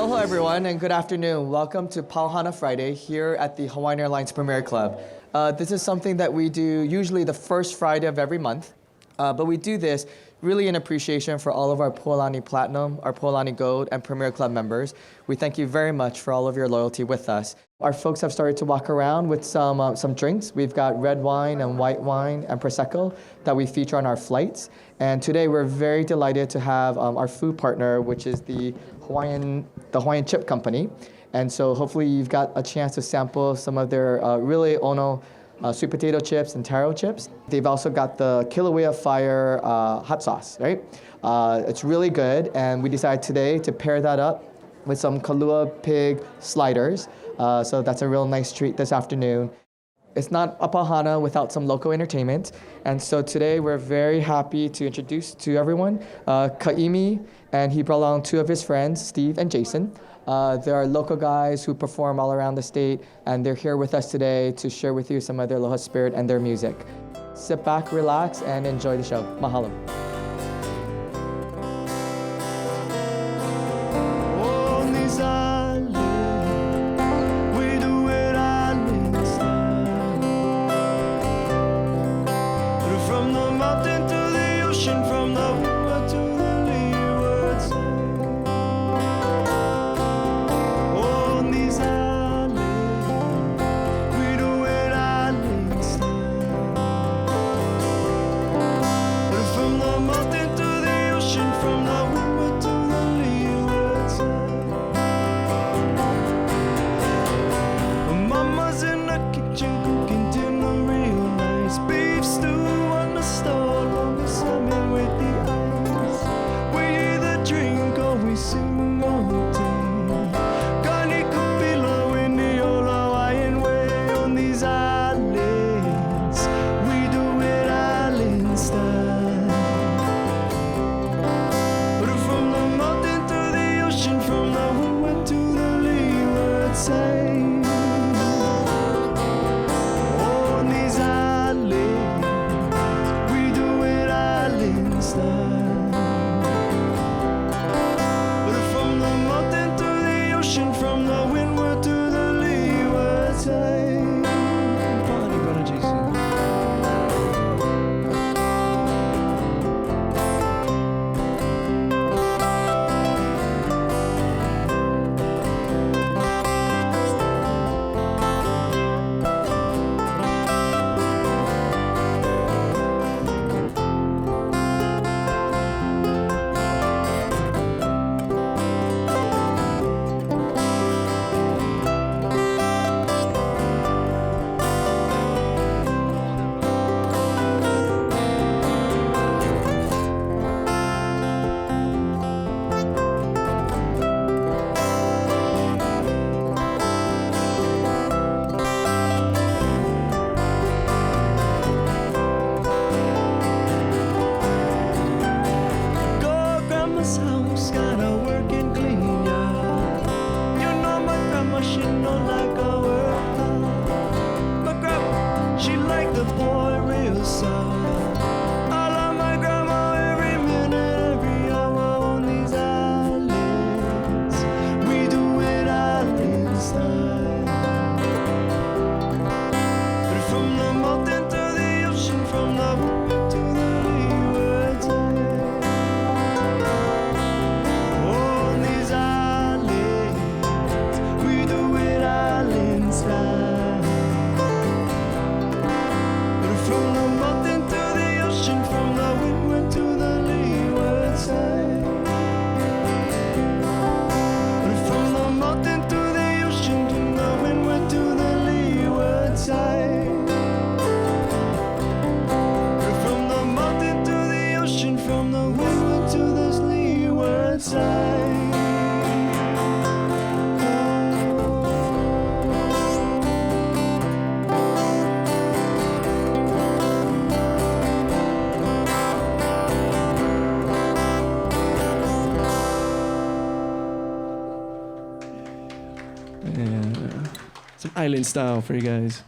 Aloha everyone and good afternoon. Welcome to Pau Hana Friday here at the Hawaiian Airlines Premier Club. This is something that we do usually the first Friday of every month, but we do this really in appreciation for all of our PUALANI Platinum, our PUALANI Gold, and Premier Club members. We thank you very much for all of your loyalty with us. Our folks have started to walk around with some drinks. We've got red wine and white wine and Prosecco that we feature on our flights. And today we're very delighted to have our food partner, which is the Hawaiian Chip Company. And so hopefully you've got a chance to sample some of their really ono sweet potato chips and taro chips. They've also got the Kilauea Fire hot sauce, right? It's really good, and we decided today to pair that up with some Kalua pig sliders. So that's a real nice treat this afternoon. It's not a Pau Hana without some local entertainment. And so today we're very happy to introduce to everyone Kaimi, and he brought along two of his friends, Steve and Jason. There are local guys who perform all around the state, and they're here with us today to share with you some of their aloha spirit and their music. Sit back, relax, and enjoy the show. Mahalo. Some island style for you guys.